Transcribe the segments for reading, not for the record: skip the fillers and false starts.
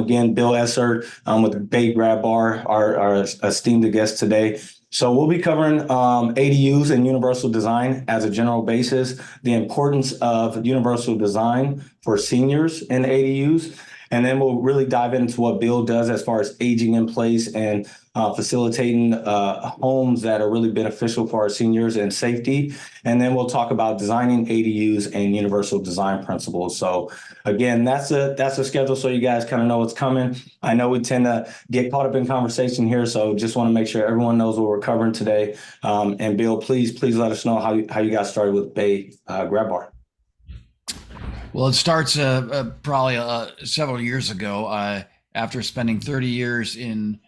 Again, Bill Essert with Bay Grab Bar, our esteemed guest today. So we'll be covering ADUs and universal design as a general basis, the importance of universal design for seniors in ADUs, and then we'll really dive into what Bill does as far as aging in place and facilitating homes that are really beneficial for our seniors and safety. And then we'll talk about designing ADUs and universal design principles. So again, that's a schedule so you guys kind of know what's coming. I know we tend to get caught up in conversation here, so just want to make sure everyone knows what we're covering today. And Bill, please let us know how you got started with Bay Grab Bar. Well, it starts probably several years ago after spending 30 years in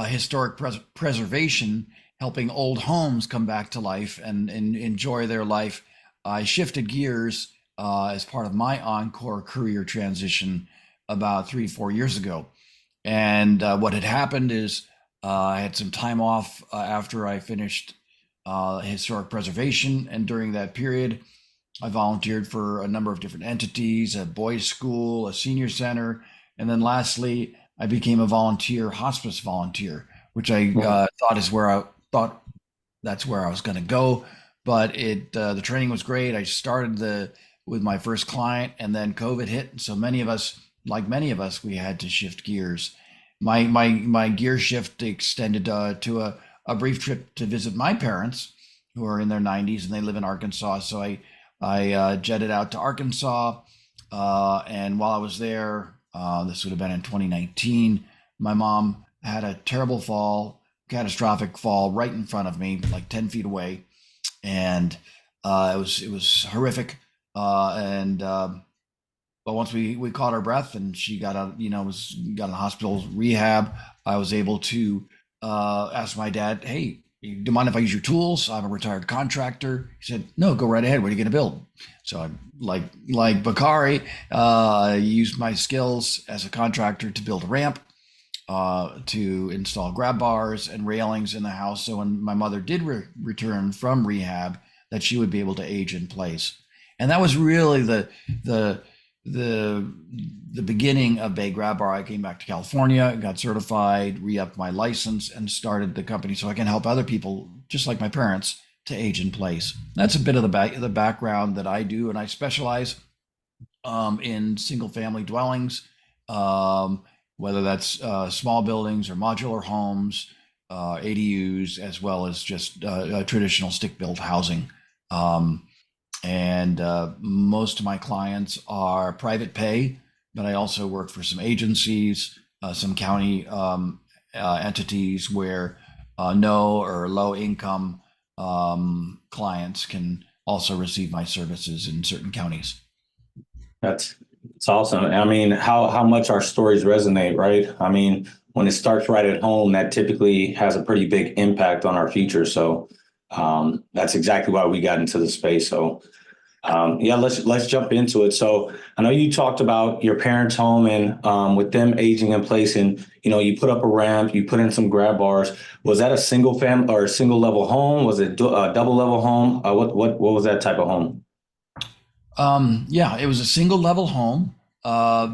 historic preservation, helping old homes come back to life and enjoy their life. I shifted gears as part of my Encore career transition about 3-4 years ago. And what had happened is I had some time off after I finished historic preservation. And during that period, I volunteered for a number of different entities, a boys' school, a senior center, and then lastly, I became a hospice volunteer, which I thought that's where I was going to go. But the training was great. I started with my first client, and then COVID hit. So many of us, we had to shift gears. My gear shift extended to a brief trip to visit my parents, who are in their 90s, and they live in Arkansas. So I jetted out to Arkansas, and while I was there, this would have been in 2019, my mom had a catastrophic fall right in front of me, like 10 feet away. And it was horrific. But once we caught our breath and she got out, got in hospital rehab, I was able to ask my dad, "Hey, do you mind if I use your tools? I'm a retired contractor." He said, "No, go right ahead. What are you going to build?" So I, like Bakari, used my skills as a contractor to build a ramp, to install grab bars and railings in the house. So when my mother did return from rehab, that she would be able to age in place. And that was really the beginning of Bay Grab Bar. I came back to California, got certified, re-upped my license, and started the company so I can help other people, just like my parents, to age in place. That's a bit of the background that I do, and I specialize in single-family dwellings, whether that's small buildings or modular homes, ADUs, as well as just traditional stick-built housing. And most of my clients are private pay, but I also work for some agencies, some county entities where no or low income clients can also receive my services in certain counties. It's awesome. I mean, how much our stories resonate, right? I mean, when it starts right at home, that typically has a pretty big impact on our future. So that's exactly why we got into the space. So let's jump into it. So I know you talked about your parents' home and with them aging in place, and you put up a ramp, you put in some grab bars. Was that a single family or a single level home? Was it a double level home? What was that type of home? It was a single level home,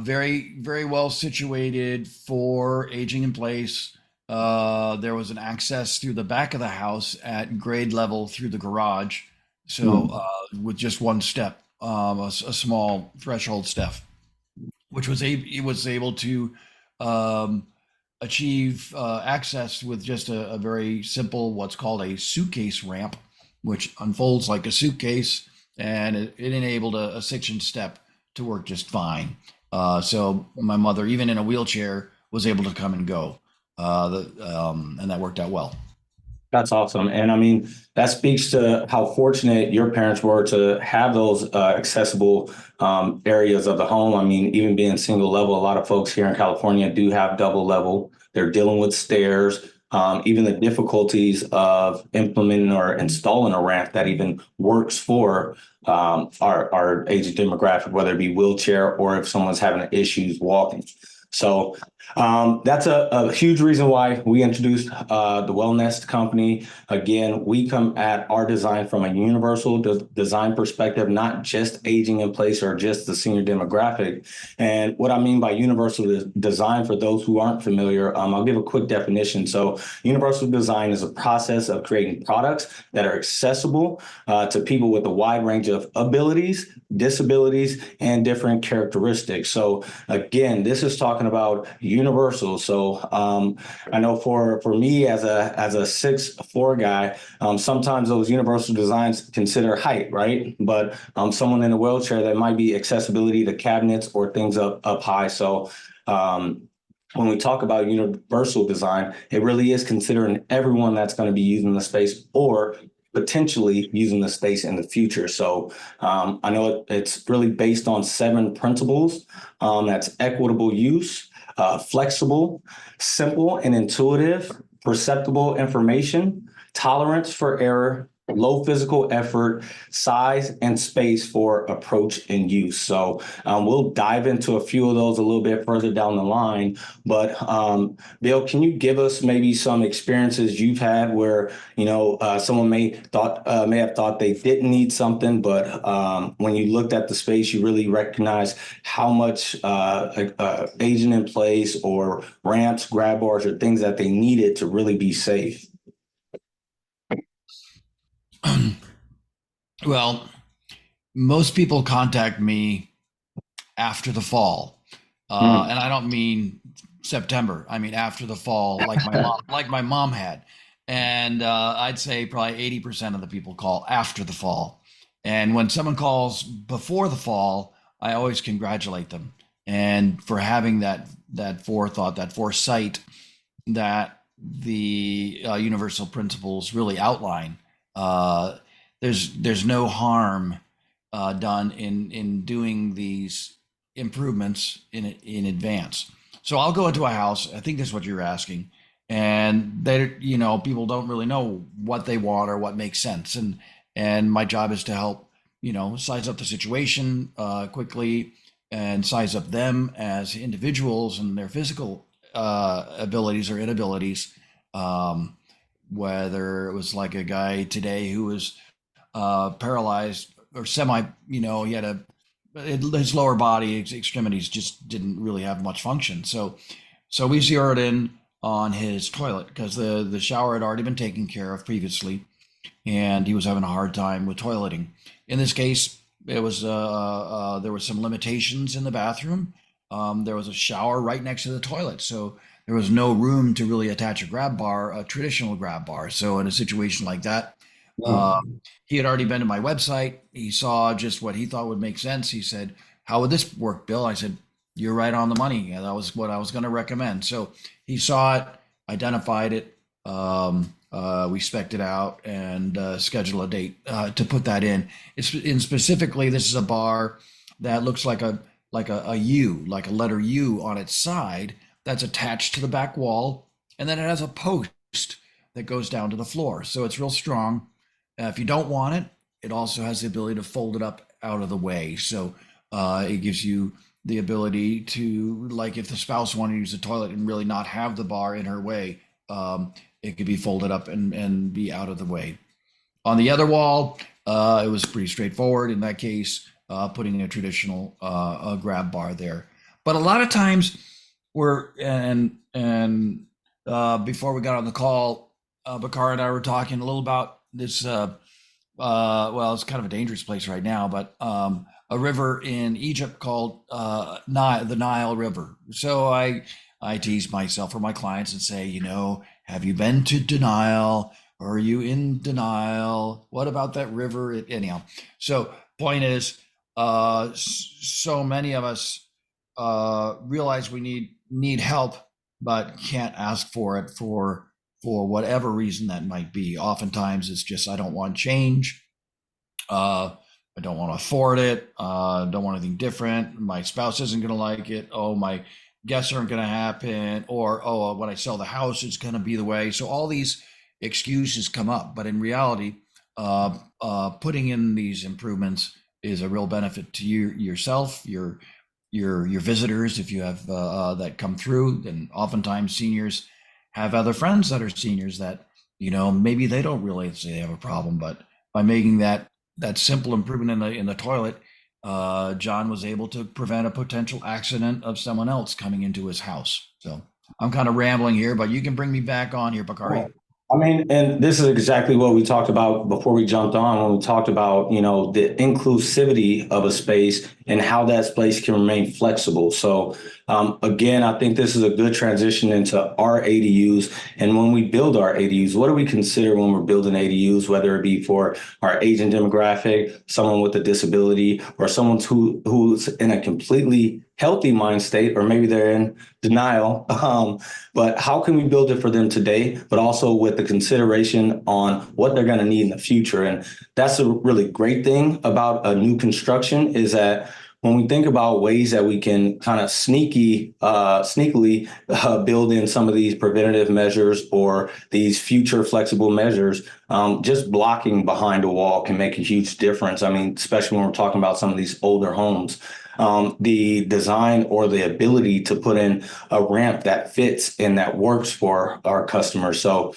very, very well situated for aging in place. There was an access through the back of the house at grade level through the garage. So with just one step, a small threshold step, which was able to achieve access with just a very simple, what's called a suitcase ramp, which unfolds like a suitcase, and it enabled a 6-inch step to work just fine. So my mother, even in a wheelchair, was able to come and go, and that worked out well. That's awesome. And I mean, that speaks to how fortunate your parents were to have those accessible areas of the home. I mean, even being single level, a lot of folks here in California do have double level. They're dealing with stairs, even the difficulties of implementing or installing a ramp that even works for our age demographic, whether it be wheelchair or if someone's having issues walking. So that's a huge reason why we introduced the WellNest company. Again, we come at our design from a universal design perspective, not just aging in place or just the senior demographic. And what I mean by universal design, for those who aren't familiar, I'll give a quick definition. So universal design is a process of creating products that are accessible to people with a wide range of abilities, disabilities, and different characteristics. So again, this is talking about universal. So I know for me as a 6'4" guy, sometimes those universal designs consider height, right? But someone in a wheelchair, that might be accessibility to cabinets or things up high. So when we talk about universal design, it really is considering everyone that's going to be using the space or potentially using the space in the future. So I know it's really based on 7 principles. That's equitable use, flexible, simple and intuitive, perceptible information, tolerance for error, low physical effort, size and space for approach and use. So we'll dive into a few of those a little bit further down the line. But Bill, can you give us maybe some experiences you've had where someone may have thought they didn't need something, but when you looked at the space, you really recognized how much aging in place or ramps, grab bars, or things that they needed to really be safe? Well, most people contact me after the fall, Mm. and I don't mean September. I mean after the fall, like my mom had. And I'd say probably 80% of the people call after the fall. And when someone calls before the fall, I always congratulate them and for having that forethought, that foresight that the universal principles really outline. Uh, there's no harm done in doing these improvements in advance. So I'll go into a house. I think this is what you're asking, and people don't really know what they want or what makes sense, and my job is to help size up the situation quickly and size up them as individuals and their physical abilities or inabilities. Um, Whether it was like a guy today who was paralyzed or semi, he had his lower body extremities just didn't really have much function. So we zeroed in on his toilet because the shower had already been taken care of previously, and he was having a hard time with toileting. In this case, it was there were some limitations in the bathroom. There was a shower right next to the toilet, so there was no room to really attach a grab bar, a traditional grab bar. So in a situation like that, uh, Mm. he had already been to my website. He saw just what he thought would make sense. He said, "How would this work, Bill?" I said, "You're right on the money. Yeah, that was what I was going to recommend." So he saw it, identified it. We spec'd it out and scheduled a date to put that in. It's in specifically, this is a bar that looks like a U, like a letter U on its side that's attached to the back wall, and then it has a post that goes down to the floor. So it's real strong. If you don't want it, it also has the ability to fold it up out of the way. So it gives you the ability to, like, if the spouse wanted to use the toilet and really not have the bar in her way, it could be folded up and be out of the way. On the other wall, it was pretty straightforward in that case, putting a traditional grab bar there. But a lot of times, before we got on the call, Bakar and I were talking a little about this. Well, it's kind of a dangerous place right now, but a river in Egypt called the Nile River. So I tease myself or my clients and say, have you been to denial? Are you in denial? What about that river? Anyhow, so point is, so many of us realize we need help, but can't ask for it for whatever reason that might be. Oftentimes, it's just I don't want change. I don't want to afford it. Don't want anything different. My spouse isn't going to like it. Oh, my guests aren't going to happen. Or, oh, when I sell the house, it's going to be the way. So all these excuses come up. But in reality, putting in these improvements is a real benefit to you, yourself, your your visitors if you have that come through. And oftentimes seniors have other friends that are seniors that maybe they don't realize they have a problem, but by making that simple improvement in the toilet, John was able to prevent a potential accident of someone else coming into his house. So I'm kind of rambling here, but you can bring me back on here, Bakari. I mean, and this is exactly what we talked about before we jumped on when we talked about, the inclusivity of a space and how that space can remain flexible. So, again, I think this is a good transition into our ADUs. And when we build our ADUs, what do we consider when we're building ADUs, whether it be for our aging demographic, someone with a disability, or someone who's in a completely healthy mind state, or maybe they're in denial. But how can we build it for them today, but also with the consideration on what they're going to need in the future? And that's a really great thing about a new construction is that when we think about ways that we can kind of sneakily build in some of these preventative measures or these future flexible measures, just blocking behind a wall can make a huge difference. I mean, especially when we're talking about some of these older homes. The design or the ability to put in a ramp that fits and that works for our customers. So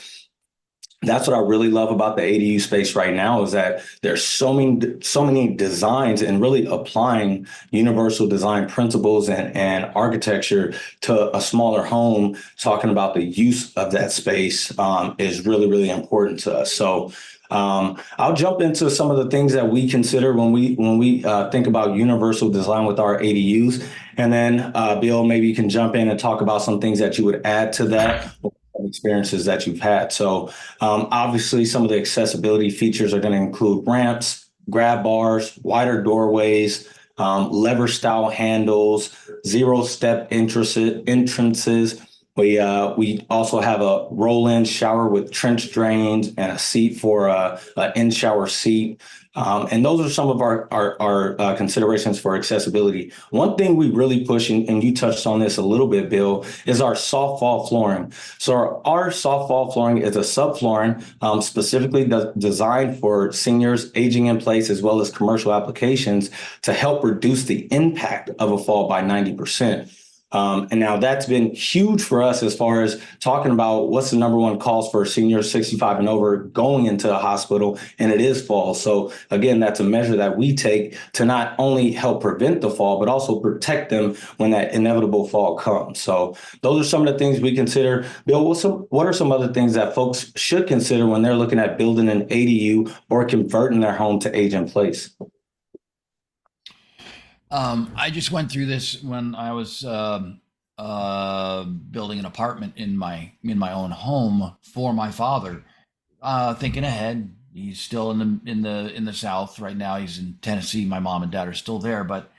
that's what I really love about the ADU space right now is that there's so many designs and really applying universal design principles and architecture to a smaller home. Talking about the use of that space is really, really important to us. So I'll jump into some of the things that we consider when we think about universal design with our ADUs, and then Bill, maybe you can jump in and talk about some things that you would add to that. Experiences that you've had. So obviously some of the accessibility features are going to include ramps, grab bars, wider doorways, lever style handles, zero step entrances. We also have a roll-in shower with trench drains and a seat for an in-shower seat. And those are some of our considerations for accessibility. One thing we really push, and you touched on this a little bit, Bill, is our soft fall flooring. So our soft fall flooring is a subflooring specifically designed for seniors aging in place as well as commercial applications to help reduce the impact of a fall by 90%. And now that's been huge for us as far as talking about what's the number one cause for seniors 65 and over going into a hospital, and it is fall. So again, that's a measure that we take to not only help prevent the fall, but also protect them when that inevitable fall comes. So those are some of the things we consider. Bill, what are some other things that folks should consider when they're looking at building an ADU or converting their home to age in place? I just went through this when I was building an apartment in my own home for my father. Thinking ahead, he's still in the South right now. He's in Tennessee. My mom and dad are still there, but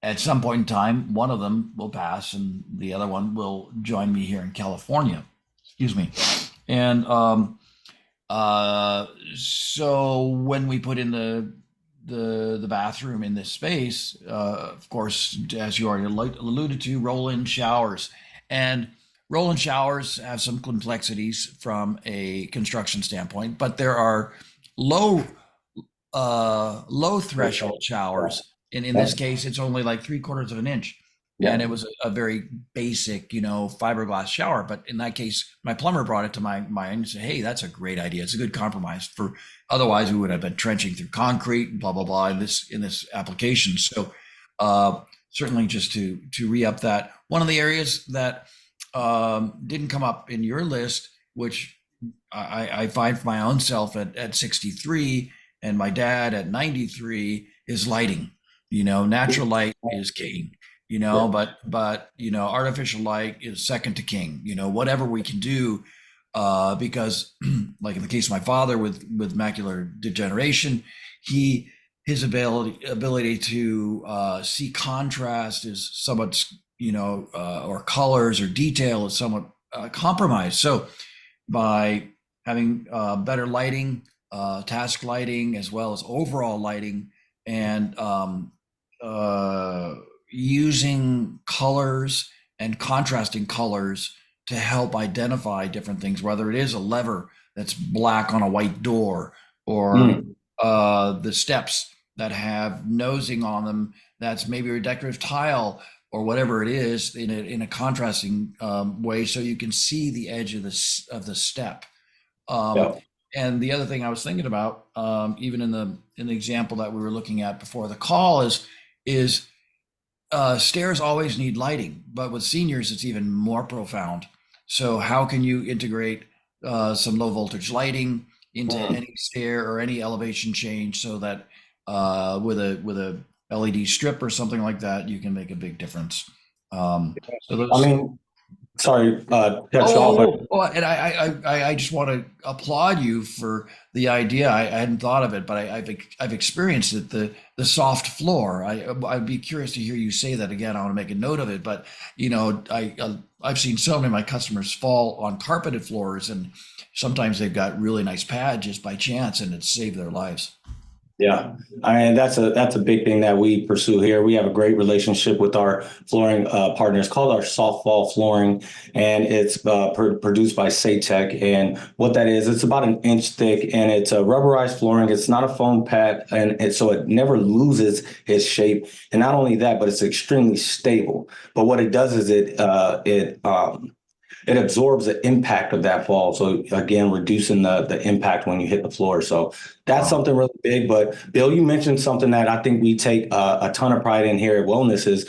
at some point in time, one of them will pass, and the other one will join me here in California. Excuse me. And so when we put in the bathroom in this space, of course, as you already alluded to, roll-in showers, and roll-in showers have some complexities from a construction standpoint, but there are low low threshold showers. And in this case, it's only like 3/4 of an inch. Yeah. And it was a very basic, fiberglass shower. But in that case, my plumber brought it to my mind and said, "Hey, that's a great idea. It's a good compromise for otherwise we would have been trenching through concrete and blah blah blah in this application." So certainly just to re-up that. One of the areas that didn't come up in your list, which I find for my own self at 63 and my dad at 93, is lighting. Natural light is king. But artificial light is second to king. Whatever we can do, because like in the case of my father with macular degeneration, his ability to see contrast is somewhat, or colors or detail is somewhat compromised. So by having better lighting, task lighting, as well as overall lighting, and using colors and contrasting colors to help identify different things, whether it is a lever that's black on a white door, or Mm. the steps that have nosing on them that's maybe a decorative tile or whatever it is in a contrasting way, so you can see the edge of the step. Um, Yeah. and the other thing I was thinking about, even in the example that we were looking at before the call, is stairs always need lighting, but with seniors, it's even more profound. So, how can you integrate some low voltage lighting into Mm. any stair or any elevation change so that with a LED strip or something like that, you can make a big difference. So I those. mean, sorry, cut you off, but Oh, and I just want to applaud you for the idea. I hadn't thought of it, but I've experienced it. The soft floor. I'd be curious to hear you say that again. I want to make a note of it. But I've seen so many of my customers fall on carpeted floors, and sometimes they've got really nice pads just by chance, and it's saved their lives. yeah, I mean that's a big thing that we pursue here. We have a great relationship with our flooring partners called our soft fall flooring, and it's produced by Saytech. And what that is, it's about an inch thick, and it's a rubberized flooring. It's not a foam pad, and so it never loses its shape. And not only that, but it's extremely stable. But what it does is it absorbs the impact of that fall. So again, reducing the impact when you hit the floor. So that's Wow. something really big. But Bill, you mentioned something that I think we take a ton of pride in here at Wellness is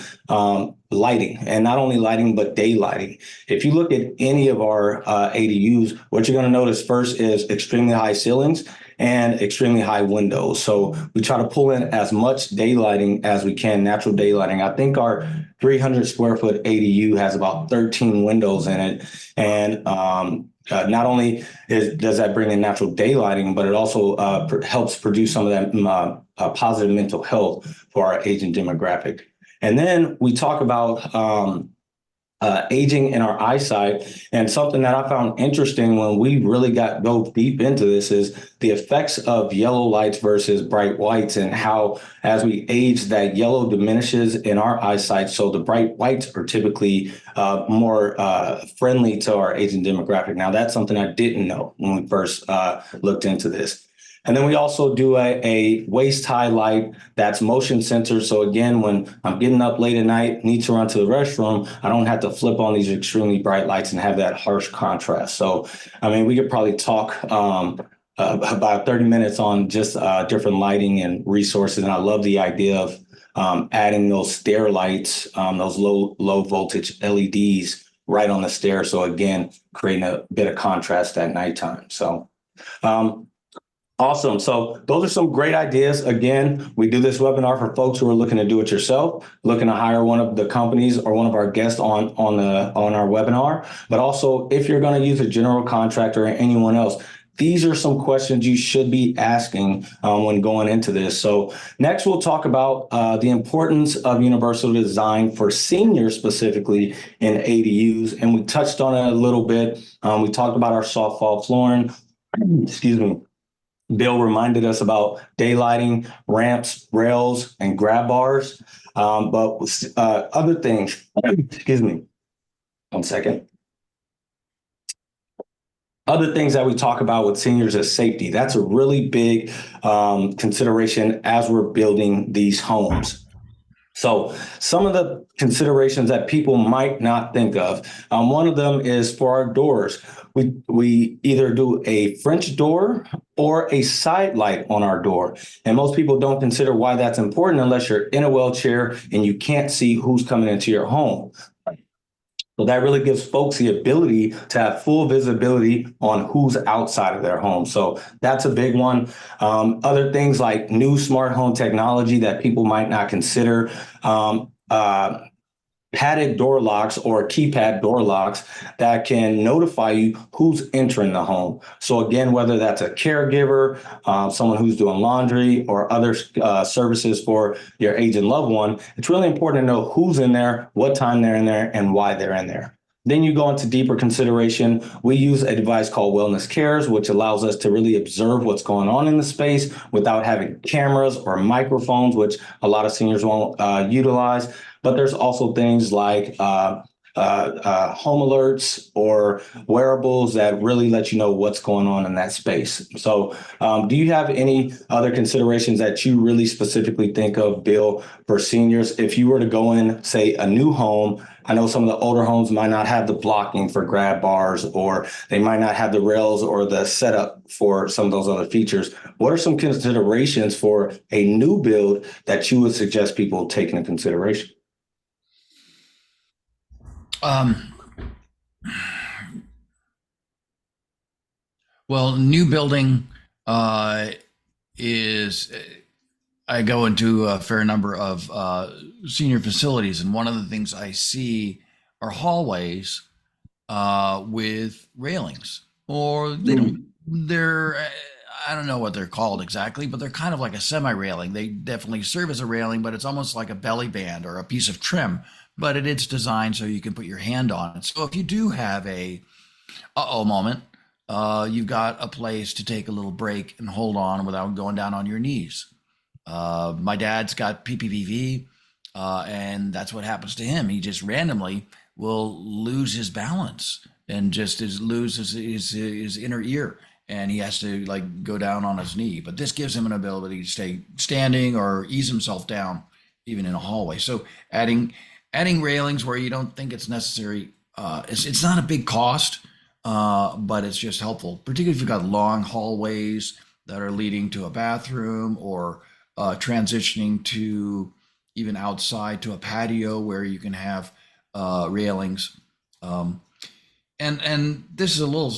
lighting, and not only lighting, but day lighting. If you look at any of our ADUs, what you're going to notice first is extremely high ceilings and extremely high windows. So we try to pull in as much daylighting as we can, natural daylighting. I think our 300 square foot ADU has about 13 windows in it. And not only does that bring in natural daylighting, but it also helps produce some of that positive mental health for our aging demographic. And then we talk about aging and our eyesight. And something that I found interesting when we really go deep into this is the effects of yellow lights versus bright whites, and how as we age, that yellow diminishes in our eyesight. So the bright whites are typically more friendly to our aging demographic. Now, that's something I didn't know when we first looked into this. And then we also do a waist high light that's motion sensor. So again, when I'm getting up late at night, need to run to the restroom, I don't have to flip on these extremely bright lights and have that harsh contrast. So, I mean, we could probably talk about 30 minutes on just different lighting and resources. And I love the idea of adding those stair lights, those low voltage LEDs right on the stair. So again, creating a bit of contrast at nighttime. So, um, awesome. So those are some great ideas. Again, we do this webinar for folks who are looking to do it yourself, looking to hire one of the companies or one of our guests on our webinar. But also, if you're going to use a general contractor or anyone else, these are some questions you should be asking when going into this. So next, we'll talk about the importance of universal design for seniors, specifically in ADUs. And we touched on it a little bit. We talked about our soft fall flooring. Excuse me. Bill reminded us about daylighting, ramps, rails, and grab bars. But other things, excuse me, one second. Other things that we talk about with seniors is safety. That's a really big consideration as we're building these homes. So some of the considerations that people might not think of, one of them is for our doors. We either do a French door or a side light on our door. And most people don't consider why that's important unless you're in a wheelchair and you can't see who's coming into your home. So that really gives folks the ability to have full visibility on who's outside of their home. So that's a big one. Other things like new smart home technology that people might not consider. Padded door locks or keypad door locks that can notify you who's entering the home. So again, whether that's a caregiver, someone who's doing laundry, or other services for your aging loved one, it's really important to know who's in there, what time they're in there, and why they're in there. Then you go into deeper consideration. We use a device called WellNest Cares, which allows us to really observe what's going on in the space without having cameras or microphones, which a lot of seniors won't utilize. But there's also things like home alerts or wearables that really let you know what's going on in that space. So do you have any other considerations that you really specifically think of, Bill, for seniors? If you were to go in, say, a new home, I know some of the older homes might not have the blocking for grab bars, or they might not have the rails or the setup for some of those other features. What are some considerations for a new build that you would suggest people take into consideration? Um, well, new building uh, is I go into a fair number of senior facilities, and one of the things I see are hallways with railings, or they don't. Mm, They're I don't know what they're called exactly, but they're kind of like a semi-railing. They definitely serve as a railing, but it's almost like a belly band or a piece of trim. But it's designed so you can put your hand on it. So if you do have a uh-oh moment, you've got a place to take a little break and hold on without going down on your knees. My dad's got PPVV, and that's what happens to him. He just randomly will lose his balance and just lose his inner ear, and he has to like go down on his knee. But this gives him an ability to stay standing or ease himself down, even in a hallway. So adding railings where you don't think it's necessary, it's not a big cost, but it's just helpful, particularly if you've got long hallways that are leading to a bathroom, or transitioning to even outside to a patio where you can have railings. Um, and this is a little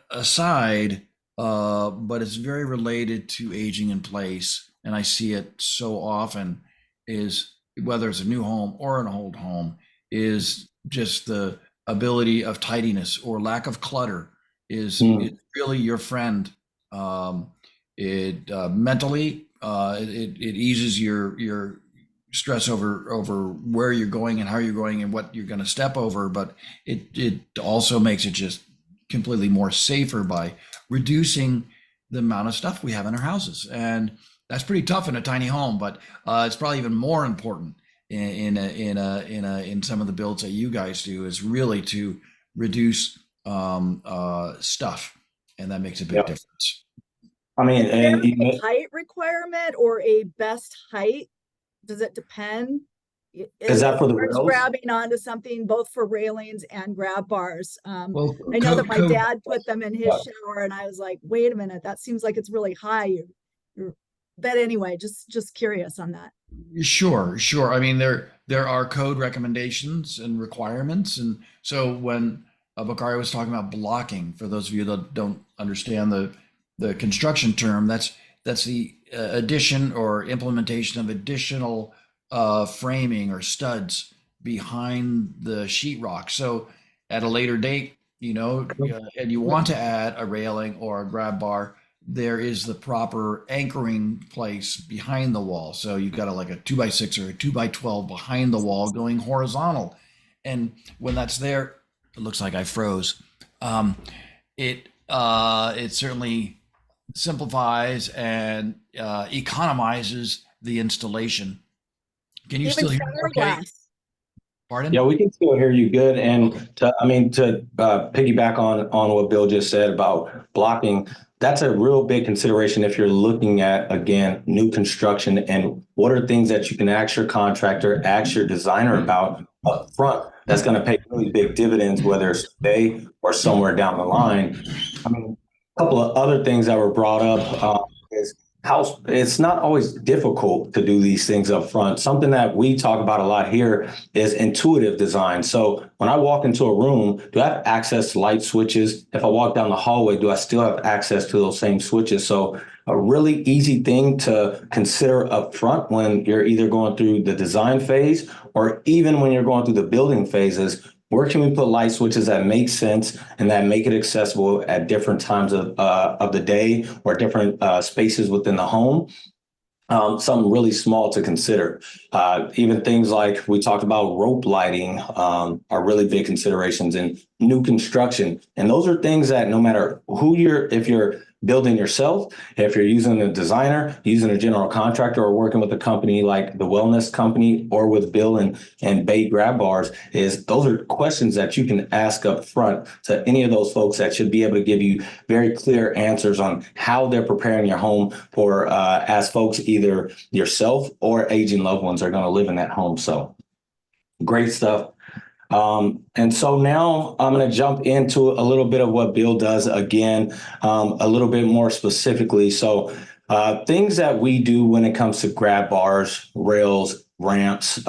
aside, but it's very related to aging in place, and I see it so often. Is whether it's a new home or an old home, is just the ability of tidiness or lack of clutter is mm, really your friend. Um, it mentally it eases your stress over where you're going and how you're going and what you're going to step over, but it also makes it just completely more safer by reducing the amount of stuff we have in our houses. And that's pretty tough in a tiny home, but it's probably even more important in some of the builds that you guys do, is really to reduce stuff, and that makes a big yeah. difference. I mean, There and you a height requirement or a best height? Does it depend? is As that for the far as rails? grabbing onto something, both for railings and grab bars. Well, I know that my code. dad put them in his shower, and I was like, wait a minute, that seems like it's really high. But anyway, just curious on that. Sure, sure. I mean, there are code recommendations and requirements, and so when Bakari was talking about blocking, for those of you that don't understand the construction term, that's the addition or implementation of additional framing or studs behind the sheetrock. So at a later date, and you want to add a railing or a grab bar, there is the proper anchoring place behind the wall. So you've got like a 2x6 or a 2x12 behind the wall going horizontal. And when that's there, it looks like I froze. It certainly simplifies and economizes the installation. Can you Even still hear me okay? fiberglass. Pardon? Yeah, we can still hear you good. Okay. And to piggyback on what Bill just said about blocking, that's a real big consideration if you're looking at, again, new construction, and what are things that you can ask your contractor, ask your designer about up front that's going to pay really big dividends, whether it's today or somewhere down the line. I mean, a couple of other things that were brought up is how it's not always difficult to do these things up front. Something that we talk about a lot here is intuitive design. So when I walk into a room, do I have access to light switches? If I walk down the hallway, do I still have access to those same switches? So a really easy thing to consider up front when you're either going through the design phase or even when you're going through the building phases, where can we put light switches that make sense and that make it accessible at different times of the day or different spaces within the home? Something really small to consider. Even things like we talked about rope lighting are really big considerations in new construction. And those are things that no matter if you're building yourself, if you're using a designer, using a general contractor, or working with a company like the WellNest company or with Bill and Bay Grab Bars, is those are questions that you can ask up front to any of those folks that should be able to give you very clear answers on how they're preparing your home for as folks, either yourself or aging loved ones are going to live in that home. So great stuff. And so now I'm going to jump into a little bit of what Bill does again, a little bit more specifically. So things that we do when it comes to grab bars, rails, ramps.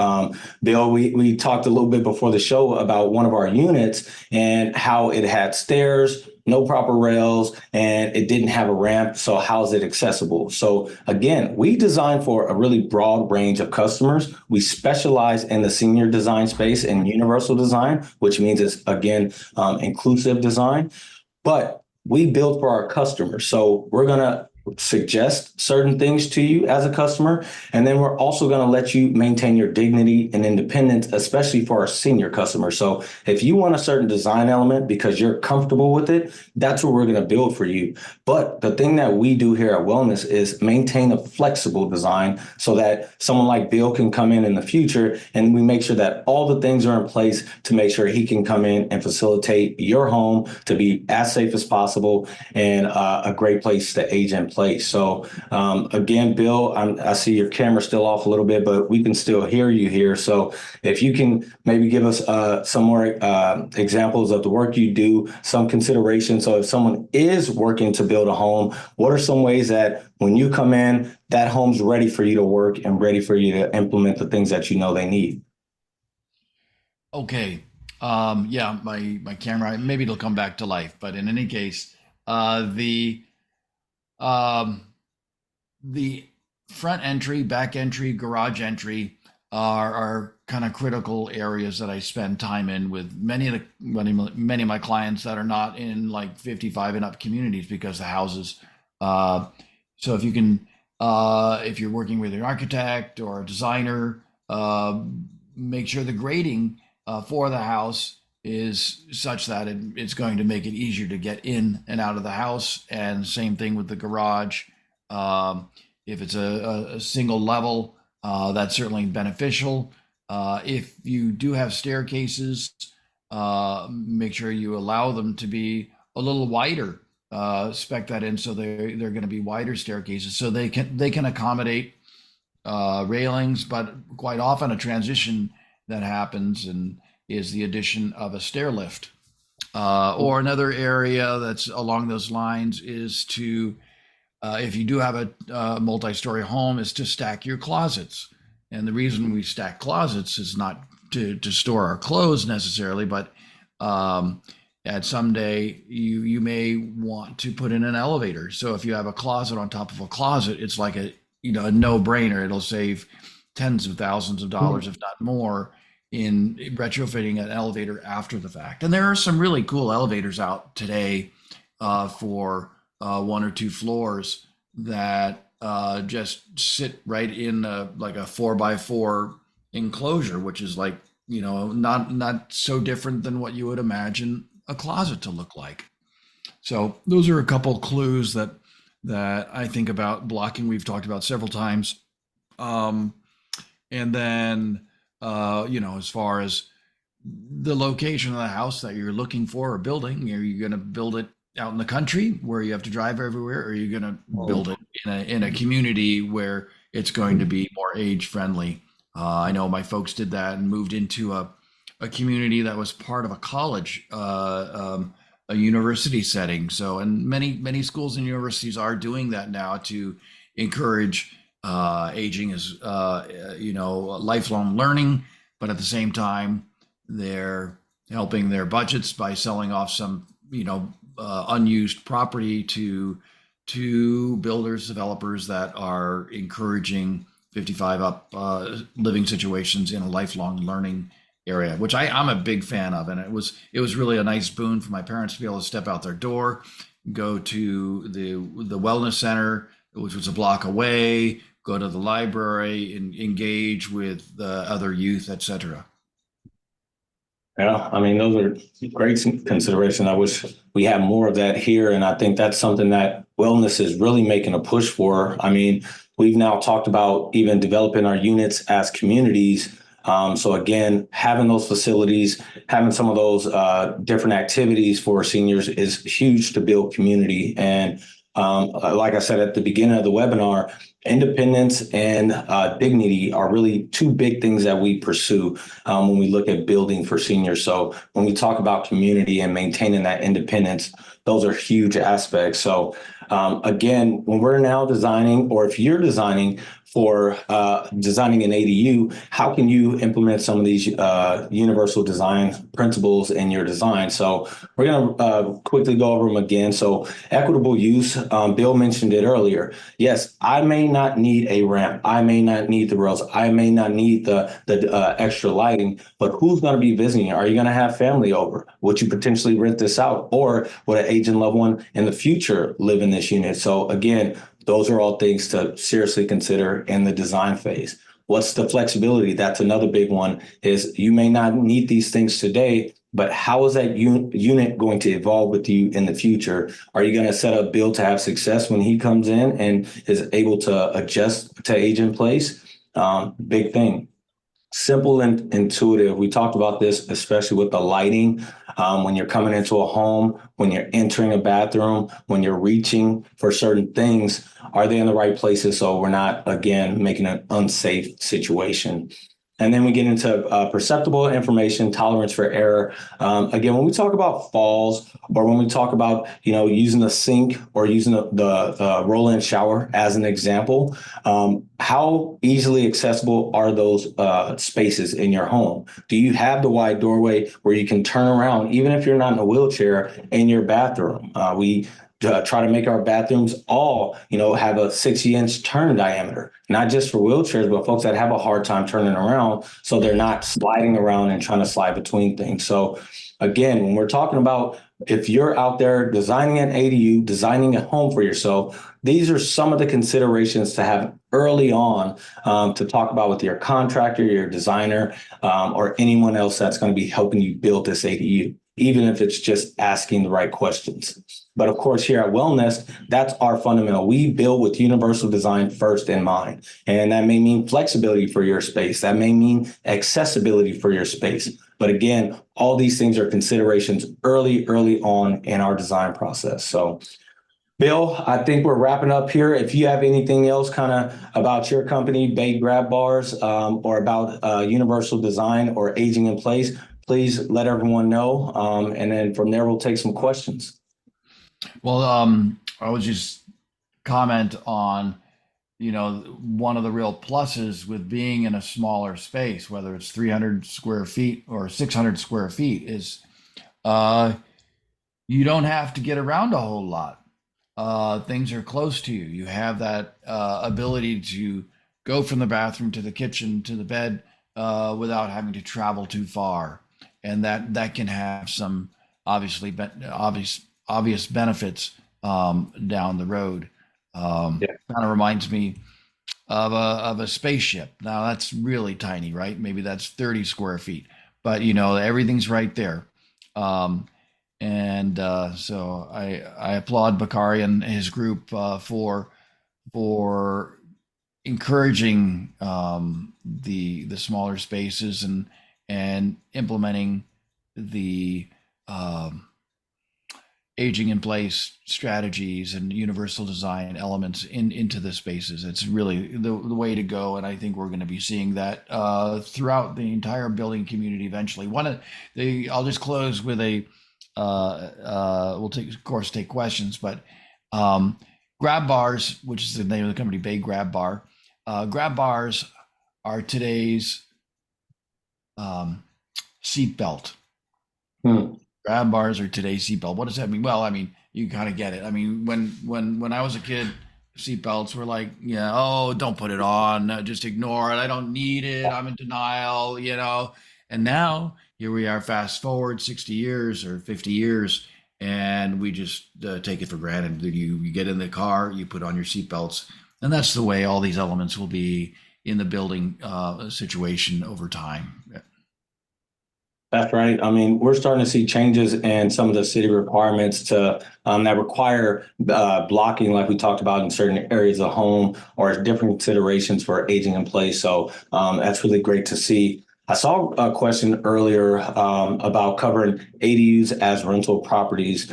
Bill, we talked a little bit before the show about one of our units and how it had stairs, no proper rails, and it didn't have a ramp. So how's it accessible? So again, we design for a really broad range of customers. We specialize in the senior design space and universal design, which means it's, again, inclusive design. But we build for our customers. So we're going to suggest certain things to you as a customer. And then we're also going to let you maintain your dignity and independence, especially for our senior customers. So if you want a certain design element because you're comfortable with it, that's what we're going to build for you. But the thing that we do here at WellNest is maintain a flexible design so that someone like Bill can come in the future, and we make sure that all the things are in place to make sure he can come in and facilitate your home to be as safe as possible and a great place to age in place. So again, Bill, I see your camera still off a little bit, but we can still hear you here. So if you can maybe give us some more examples of the work you do, some consideration. So if someone is working to build a home, what are some ways that when you come in, that home's ready for you to work and ready for you to implement the things that you know they need? Okay. Yeah, my camera, maybe it'll come back to life, but in any case, um, the front entry, back entry, garage entry are kind of critical areas that I spend time in with many of my clients that are not in like 55 and up communities because the houses. Uh, so if you can, if you're working with an architect or a designer, make sure the grading for the house is such that it's going to make it easier to get in and out of the house. And same thing with the garage. Um, if it's a single level, that's certainly beneficial. If you do have staircases, make sure you allow them to be a little wider. Spec that in so they're going to be wider staircases so they can accommodate railings, but quite often a transition that happens and is the addition of a stair lift. Or another area that's along those lines is to, if you do have a multi-story home, is to stack your closets. And the reason we stack closets is not to store our clothes necessarily, but at someday you may want to put in an elevator. So if you have a closet on top of a closet, it's like a no-brainer. It'll save tens of thousands of dollars, if not more, in retrofitting an elevator after the fact. And there are some really cool elevators out today for one or two floors that just sit right in like a 4x4 enclosure, which is like, not so different than what you would imagine a closet to look like. So those are a couple clues that I think about blocking. We've talked about several times. And then, as far as the location of the house that you're looking for or building, are you going to build it out in the country where you have to drive everywhere, or are you going to build it in a community where it's going to be more age friendly? I know my folks did that and moved into a community that was part of a college, a university setting. So, and many schools and universities are doing that now to encourage aging as lifelong learning, but at the same time, they're helping their budgets by selling off some unused property to builders, developers that are encouraging 55 up living situations in a lifelong learning area, which I'm a big fan of. And it was really a nice boon for my parents to be able to step out their door, go to the wellness center, which was a block away, go to the library and engage with other youth, etc. Yeah, I mean, those are great consideration. I wish we had more of that here. And I think that's something that wellness is really making a push for. I mean, we've now talked about even developing our units as communities. So again, having those facilities, having some of those different activities for seniors is huge to build community. And like I said at the beginning of the webinar, independence and dignity are really two big things that we pursue when we look at building for seniors. So when we talk about community and maintaining that independence, those are huge aspects. So again, when we're now designing, or if you're designing for designing an ADU, how can you implement some of these universal design principles in your design? So we're going to quickly go over them again. So equitable use, Bill mentioned it earlier. Yes, I may not need a ramp. I may not need the rails. I may not need the extra lighting, but who's going to be visiting? Are you going to have family over? Would you potentially rent this out? Or would an aging loved one in the future live in this unit? So again, those are all things to seriously consider in the design phase. What's the flexibility? That's another big one, is you may not need these things today, but how is that unit going to evolve with you in the future? Are you going to set up Bill to have success when he comes in and is able to adjust to age in place? Big thing. Simple and intuitive. We talked about this, especially with the lighting. When you're coming into a home, when you're entering a bathroom, when you're reaching for certain things, are they in the right places? So we're not, again, making an unsafe situation. And then we get into perceptible information, tolerance for error. Again, when we talk about falls, or when we talk about, using the sink or using the roll-in shower as an example, how easily accessible are those spaces in your home? Do you have the wide doorway where you can turn around, even if you're not in a wheelchair, in your bathroom? We try to make our bathrooms all, have a 60-inch turn diameter, not just for wheelchairs, but folks that have a hard time turning around, so they're not sliding around and trying to slide between things. So again, when we're talking about, if you're out there designing an ADU, designing a home for yourself, these are some of the considerations to have early on, to talk about with your contractor, your designer, or anyone else that's going to be helping you build this ADU, even if it's just asking the right questions. But of course, here at WellNest, that's our fundamental. We build with universal design first in mind. And that may mean flexibility for your space. That may mean accessibility for your space. But again, all these things are considerations early on in our design process. So Bill, I think we're wrapping up here. If you have anything else kind of about your company, Bay Grab Bars, or about universal design or aging in place, please let everyone know. And then from there, we'll take some questions. Well, I would just comment on, one of the real pluses with being in a smaller space, whether it's 300 square feet or 600 square feet, is you don't have to get around a whole lot. Things are close to you. You have that ability to go from the bathroom to the kitchen to the bed without having to travel too far, and that can have some obvious benefits down the road. Yeah. Kind of reminds me of a spaceship. Now that's really tiny, right? Maybe that's 30 square feet, but everything's right there. And so I applaud Bakari and his group for encouraging the smaller spaces and implementing the aging in place strategies and universal design elements into the spaces. It's really the way to go, and I think we're going to be seeing that throughout the entire building community eventually. I'll just close with a we'll take questions, but grab bars, which is the name of the company, Bay Grab Bar. Grab bars are today's seatbelt. Grab bars are today's seatbelt. What does that mean? Well, I mean, you kind of get it. I mean, when I was a kid, seatbelts were like, oh, don't put it on, just ignore it. I don't need it. I'm in denial, And now here we are, fast forward 60 years or 50 years, and we just take it for granted that you get in the car, you put on your seatbelts, and that's the way all these elements will be in the building situation over time. That's right. I mean, we're starting to see changes in some of the city requirements to that require blocking, like we talked about in certain areas of home, or different considerations for aging in place. So that's really great to see. I saw a question earlier about covering ADUs as rental properties.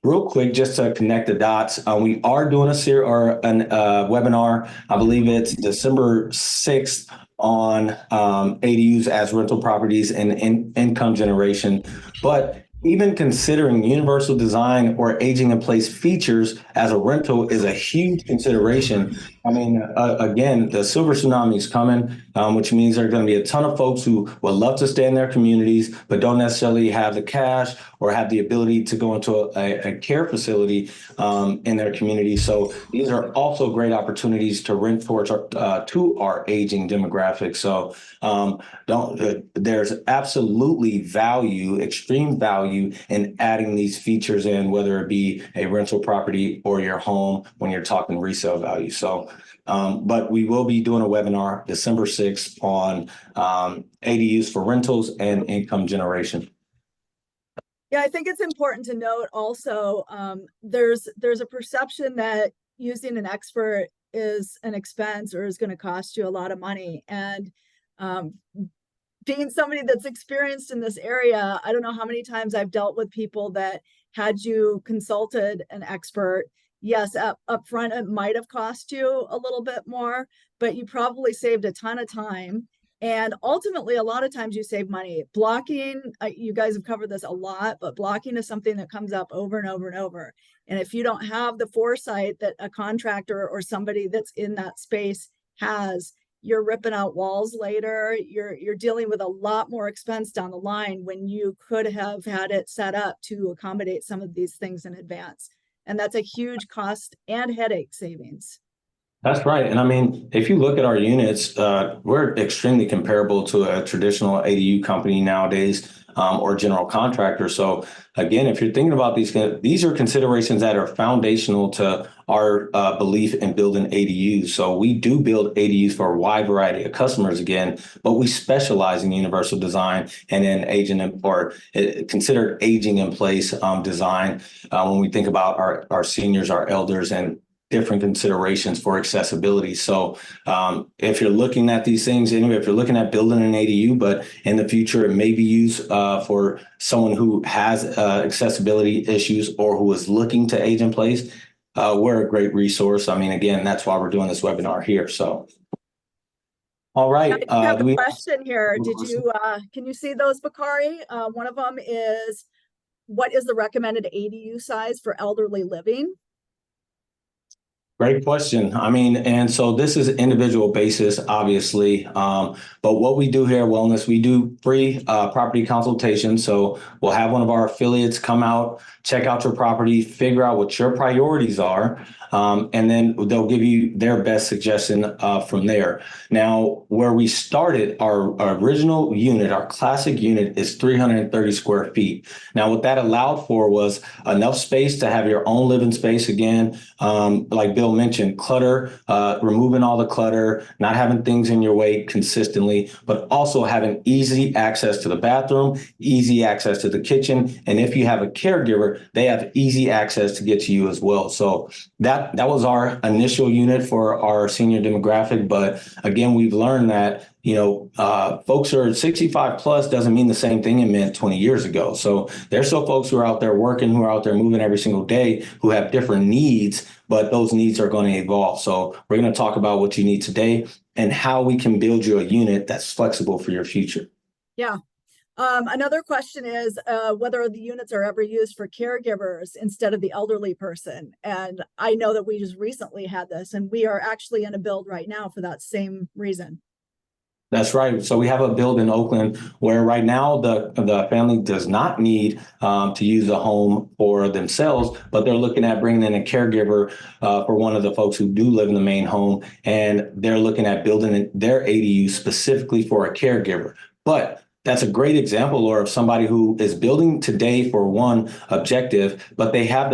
Real quick, just to connect the dots, we are doing a webinar. I believe it's December 6th on ADUs as rental properties and income generation. But even considering universal design or aging in place features as a rental is a huge consideration. I mean, again, the silver tsunami is coming, which means there are going to be a ton of folks who would love to stay in their communities, but don't necessarily have the cash or have the ability to go into a care facility in their community. So these are also great opportunities to rent towards to our aging demographic. So there's absolutely value, extreme value in adding these features in, whether it be a rental property or your home when you're talking resale value. So, but we will be doing a webinar December 6th on ADUs for rentals and income generation. Yeah, I think it's important to note also, there's a perception that using an expert is an expense or is going to cost you a lot of money. And being somebody that's experienced in this area, I don't know how many times I've dealt with people that had you consulted an expert. Yes, up front, it might have cost you a little bit more, but you probably saved a ton of time. And ultimately, a lot of times you save money. Blocking, you guys have covered this a lot, but blocking is something that comes up over and over and over. And if you don't have the foresight that a contractor or somebody that's in that space has, you're ripping out walls later. You're dealing with a lot more expense down the line when you could have had it set up to accommodate some of these things in advance. And that's a huge cost and headache savings. That's right. And I mean, if you look at our units, we're extremely comparable to a traditional ADU company nowadays, or general contractor. So again, if you're thinking about these are considerations that are foundational to our belief in building ADUs. So we do build ADUs for a wide variety of customers again, but we specialize in universal design and in considered aging in place design when we think about our seniors, our elders, and different considerations for accessibility. So if you're looking at these things, anyway, if you're looking at building an ADU, but in the future, it may be used for someone who has accessibility issues or who is looking to age in place, we're a great resource. I mean, again, that's why we're doing this webinar here. So, all right. I have a question here. Can you see those, Bakari? One of them is, what is the recommended ADU size for elderly living? Great question. I mean, and so this is individual basis, obviously. But what we do here at WellNest, we do free property consultations. So we'll have one of our affiliates come out, check out your property, figure out what your priorities are, and then they'll give you their best suggestion from there. Now, where we started, our original unit, our classic unit, is 330 square feet. Now, what that allowed for was enough space to have your own living space again, like Bill mentioned, clutter, removing all the clutter, not having things in your way consistently, but also having easy access to the bathroom, easy access to the kitchen. And if you have a caregiver, they have easy access to get to you as well. So that was our initial unit for our senior demographic. But again, we've learned that folks who are 65 plus doesn't mean the same thing it meant 20 years ago. So there's still folks who are out there working, who are out there moving every single day, who have different needs, but those needs are going to evolve. So we're going to talk about what you need today and how we can build you a unit that's flexible for your future. Yeah. Another question is whether the units are ever used for caregivers instead of the elderly person. And I know that we just recently had this, and we are actually in a build right now for that same reason. That's right. So we have a build in Oakland where right now the family does not need to use a home for themselves, but they're looking at bringing in a caregiver for one of the folks who do live in the main home, and they're looking at building their ADU specifically for a caregiver. But That's a great example, or of somebody who is building today for one objective, but they have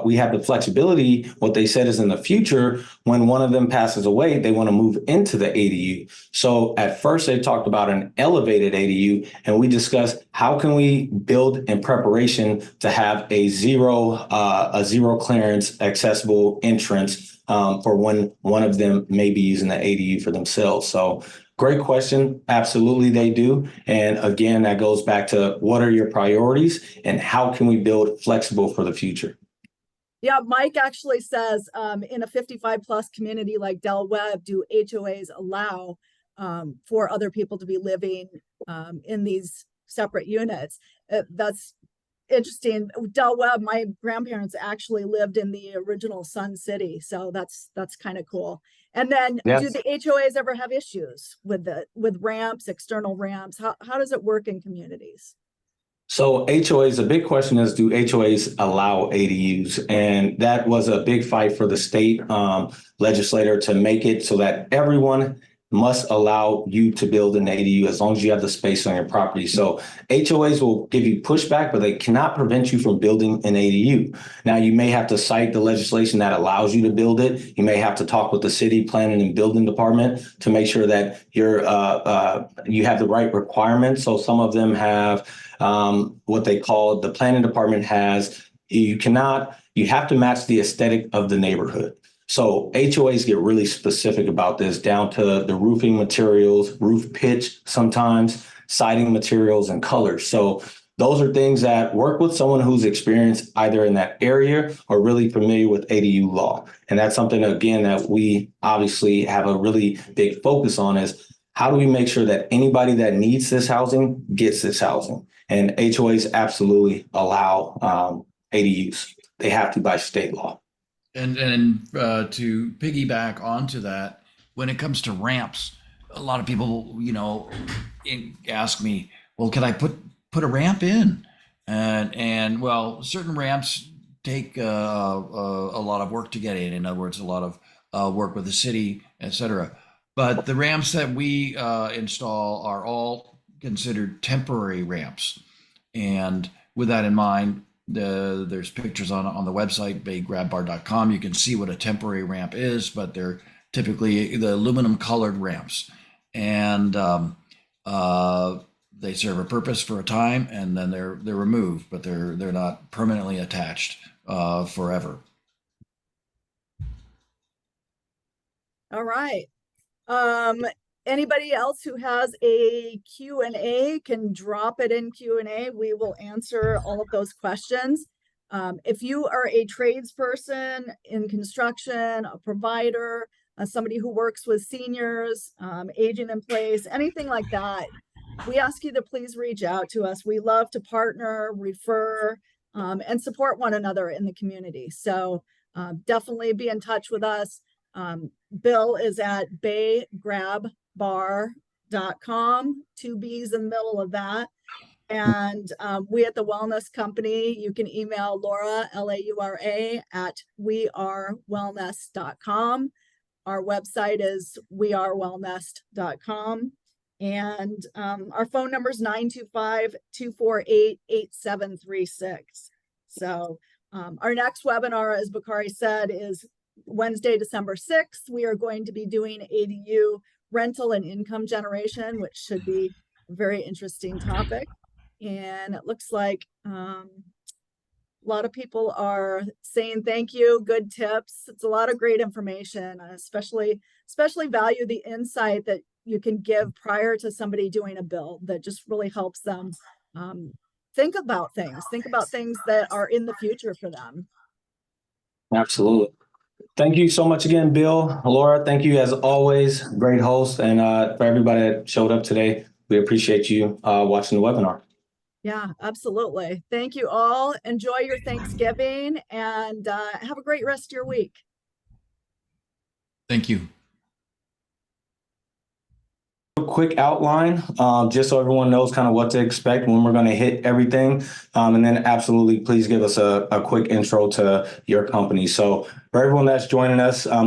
we have the flexibility. What they said is in the future, when one of them passes away, they want to move into the ADU. So at first they talked about an elevated ADU, and we discussed how can we build in preparation to have a zero clearance accessible entrance for when one of them may be using the ADU for themselves. So great question. Absolutely, they do. And again, that goes back to what are your priorities and how can we build flexible for the future? Yeah, Mike actually says in a 55 plus community like Del Webb, do HOAs allow for other people to be living in these separate units? That's interesting. Del Webb, my grandparents actually lived in the original Sun City, so that's kind of cool. And then, do Yes. the HOAs ever have issues with ramps, external ramps? How does it work in communities? So HOAs, the big question is, do HOAs allow ADUs? And that was a big fight for the state legislator to make it so that everyone must allow you to build an ADU as long as you have the space on your property. So HOAs will give you pushback, but they cannot prevent you from building an ADU. Now, you may have to cite the legislation that allows you to build it. You may have to talk with the city planning and building department to make sure that you have the right requirements. So some of them have what they call, the planning department has, you have to match the aesthetic of the neighborhood. So HOAs get really specific about this, down to the roofing materials, roof pitch, sometimes siding materials and colors. So those are things that work with someone who's experienced either in that area or really familiar with ADU law. And that's something, again, that we obviously have a really big focus on, is how do we make sure that anybody that needs this housing gets this housing? And HOAs absolutely allow ADUs. They have to by state law. And to piggyback onto that, when it comes to ramps, a lot of people, ask me, well, can I put a ramp in? And well, certain ramps take a lot of work to get in. In other words, a lot of work with the city, etc. But the ramps that we install are all considered temporary ramps. And with that in mind, there's pictures on the website, baygrabbar.com. You can see what a temporary ramp is, but they're typically the aluminum colored ramps. And they serve a purpose for a time, and then they're removed, but they're not permanently attached forever. All right. Anybody else who has a Q&A can drop it in Q&A. We will answer all of those questions. If you are a tradesperson in construction, a provider, somebody who works with seniors, aging in place, anything like that, we ask you to please reach out to us. We love to partner, refer, and support one another in the community. So definitely be in touch with us. Bill is at baygrabbar.com, 2 B's in the middle of that. And we at the WellNest Company, you can email Laura, Laura, at wearewellnest.com. Our website is wearewellnest.com. And our phone number is 925-248-8736. So our next webinar, as Bakari said, is Wednesday, December 6th. We are going to be doing ADU rental and income generation, which should be a very interesting topic. And it looks like a lot of people are saying thank you, good tips. It's a lot of great information. Especially value the insight that you can give prior to somebody doing a build, that just really helps them think about things that are in the future for them. Absolutely. Thank you so much again, Bill. Laura, thank you as always. Great host. And for everybody that showed up today, we appreciate you watching the webinar. Yeah, absolutely. Thank you all. Enjoy your Thanksgiving and have a great rest of your week. Thank you. A quick outline, just so everyone knows kind of what to expect when we're going to hit everything. And then absolutely, please give us a quick intro to your company. So for everyone that's joining us,